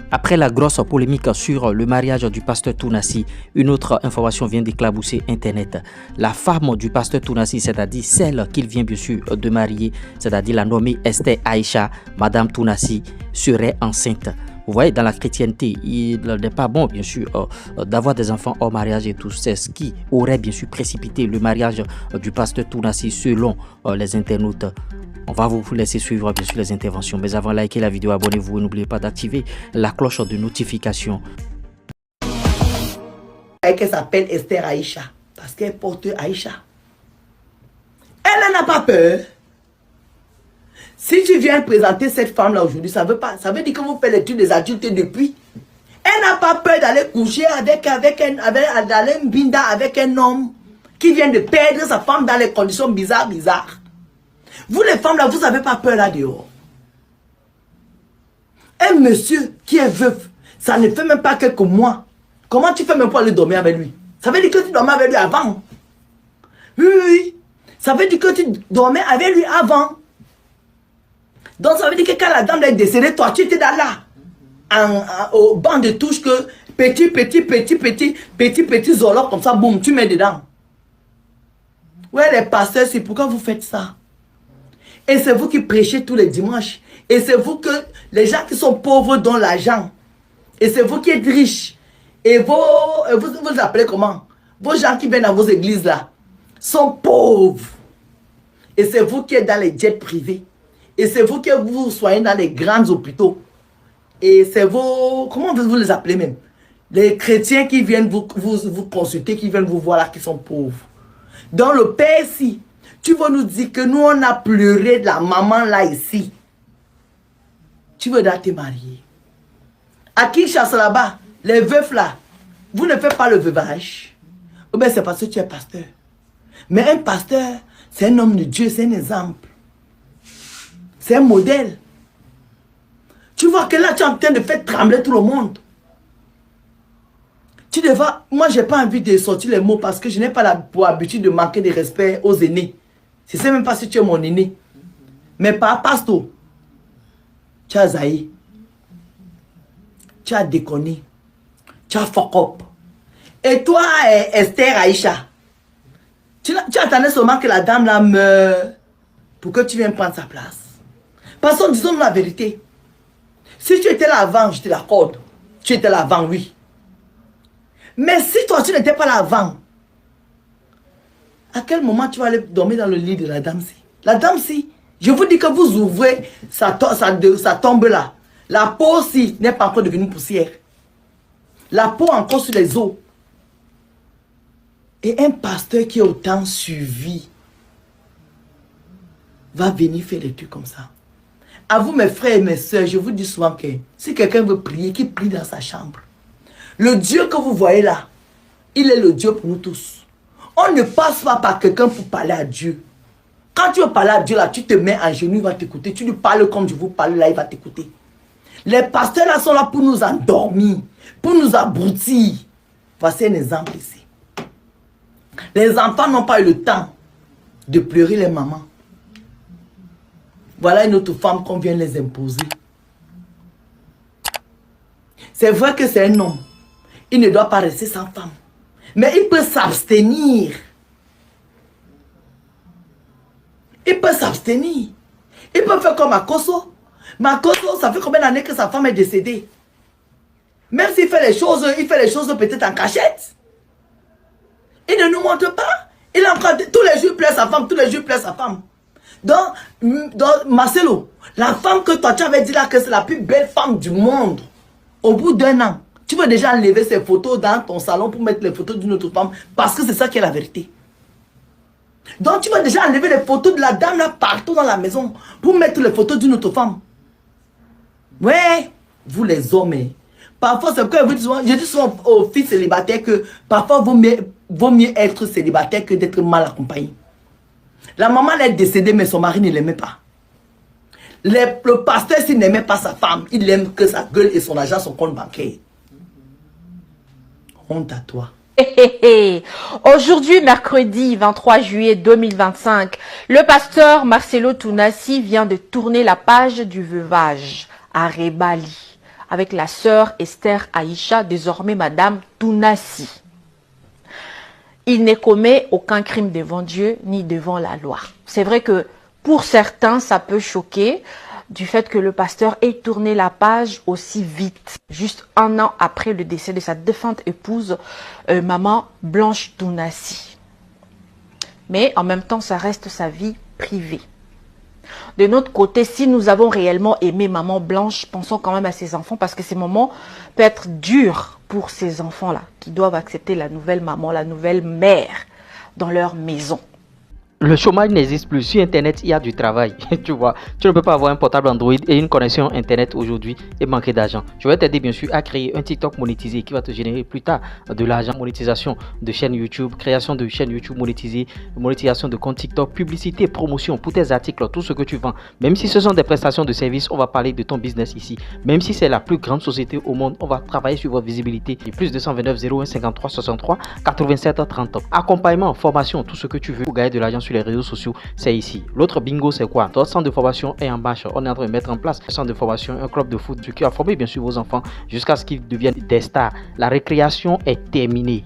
Après la grosse polémique sur le mariage du pasteur Tounassi, une autre information vient d'éclabousser Internet. La femme du pasteur Tounassi, c'est-à-dire celle qu'il vient bien sûr de marier, c'est-à-dire la nommée Esther Aïcha, Madame Tounassi, serait enceinte. Vous voyez, dans la chrétienté, il n'est pas bon, bien sûr, d'avoir des enfants hors mariage et tout. C'est ce qui aurait bien sûr précipité le mariage du pasteur Tounassi selon les internautes. On va vous laisser suivre bien sûr les interventions. Mais avant de liker la vidéo, abonnez-vous et n'oubliez pas d'activer la cloche de notification. Elle s'appelle Esther Aïcha. Parce qu'elle porte Aïcha. Elle n'a pas peur. Si tu viens présenter cette femme-là aujourd'hui, ça veut dire que vous faites l'étude des adultes depuis. Elle n'a pas peur d'aller coucher avec un binda, avec un homme qui vient de perdre sa femme dans les conditions bizarres. Vous les femmes là, vous n'avez pas peur là dehors. Un monsieur qui est veuf, ça ne fait même pas quelques mois. Comment tu fais même pour aller dormir avec lui? Ça veut dire que tu dormais avec lui avant. Oui. Ça veut dire que tu dormais avec lui avant. Donc ça veut dire que quand la dame est décédée, toi tu étais là. Au banc de touche que petit zolo comme ça, boum, tu mets dedans. Ouais les pasteurs, c'est pourquoi vous faites ça. Et c'est vous qui prêchez tous les dimanches. Et c'est vous que les gens qui sont pauvres donnent l'argent. Et c'est vous qui êtes riches. Et vous appelez comment? Vos gens qui viennent dans vos églises là sont pauvres. Et c'est vous qui êtes dans les jets privés. Et c'est vous qui vous soignez dans les grands hôpitaux. Et c'est vos... Comment vous les appelez même? Les chrétiens qui viennent vous consulter, qui viennent vous voir là, qui sont pauvres. Dans le Père ici, tu vas nous dire que nous, on a pleuré de la maman là, ici. Tu veux te marier. À qui chasse là-bas, les veufs là, vous ne faites pas le veuvage. Ou bien c'est parce que tu es pasteur. Mais un pasteur, c'est un homme de Dieu, c'est un exemple. C'est un modèle. Tu vois que là, tu es en train de faire trembler tout le monde. Tu devras... Moi, je n'ai pas envie de sortir les mots parce que je n'ai pas pour habitude de manquer de respect aux aînés. Je ne sais même pas si tu es mon aîné. Mais pas pasto. Tu as zaï. Tu as déconné. Tu as fuck up. Et toi, Esther Aïcha, tu attendais seulement que la dame là meure pour que tu viennes prendre sa place. Parce que disons-nous la vérité. Si tu étais là avant, je te l'accorde. Tu étais là avant, oui. Mais si toi, tu n'étais pas là avant, à quel moment tu vas aller dormir dans le lit de la dame-ci? La dame-ci, je vous dis que vous ouvrez sa tombe là. La peau-ci n'est pas encore devenue poussière. La peau encore sur les os. Et un pasteur qui est autant suivi va venir faire des trucs comme ça. À vous mes frères et mes soeurs, je vous dis souvent que si quelqu'un veut prier, qu'il prie dans sa chambre. Le Dieu que vous voyez là, il est le Dieu pour nous tous. On ne passe pas par quelqu'un pour parler à Dieu. Quand tu veux parler à Dieu là, tu te mets en genoux, il va t'écouter. Tu lui parles comme je vous parle là, il va t'écouter. Les pasteurs là sont là pour nous endormir, pour nous abrutir. Voici un exemple ici. Les enfants n'ont pas eu le temps de pleurer les mamans. Voilà une autre femme qu'on vient les imposer. C'est vrai que c'est un homme. Il ne doit pas rester sans femme. Mais il peut s'abstenir. Il peut s'abstenir. Il peut faire comme Makoso. Makoso, ça fait combien d'années que sa femme est décédée? Même s'il fait les choses peut-être en cachette. Il ne nous montre pas. Il a encore tous les jours pleure sa femme, tous les jours pleure sa femme. Donc Marcelo, la femme que toi tu avais dit là que c'est la plus belle femme du monde, au bout d'un an, tu veux déjà enlever ses photos dans ton salon pour mettre les photos d'une autre femme parce que c'est ça qui est la vérité. Donc tu vas déjà enlever les photos de la dame là partout dans la maison pour mettre les photos d'une autre femme. Ouais, vous les hommes, parfois c'est pourquoi je dis souvent aux filles célibataires que parfois vaut mieux être célibataire que d'être mal accompagné. La maman elle est décédée mais son mari ne l'aimait pas. Le pasteur s'il n'aimait pas sa femme, il aime que sa gueule et son argent, son compte bancaire. Honte à toi. Aujourd'hui, mercredi 23 juillet 2025, le pasteur Marcelo Tounassi vient de tourner la page du veuvage à Rebali. avec la sœur Esther Aïcha, désormais Madame Tounassi. Il ne commet aucun crime devant Dieu ni devant la loi. C'est vrai que pour certains, ça peut choquer du fait que le pasteur ait tourné la page aussi vite, juste 1 an après le décès de sa défunte épouse, maman Blanche Tounassi. Mais en même temps, ça reste sa vie privée. De notre côté, si nous avons réellement aimé maman Blanche, pensons quand même à ses enfants parce que ces moments peuvent être durs pour ces enfants-là qui doivent accepter la nouvelle maman, la nouvelle mère dans leur maison. Le chômage n'existe plus. Sur Internet, il y a du travail. Tu vois, tu ne peux pas avoir un portable Android et une connexion Internet aujourd'hui et manquer d'argent. Je vais t'aider bien sûr à créer un TikTok monétisé qui va te générer plus tard de l'argent. Monétisation de chaîne YouTube, création de chaîne YouTube monétisée, monétisation de compte TikTok, publicité, promotion pour tes articles, tout ce que tu vends. Même si ce sont des prestations de services, on va parler de ton business ici. Même si c'est la plus grande société au monde, on va travailler sur votre visibilité. Et plus 229 01 53 63 87 30. Accompagnement, formation, tout ce que tu veux pour gagner de l'argent sur les réseaux sociaux, c'est ici. L'autre bingo, c'est quoi? Notre centre de formation est en marche. On est en train de mettre en place un centre de formation, un club de foot qui a formé bien sûr vos enfants jusqu'à ce qu'ils deviennent des stars. La récréation est terminée.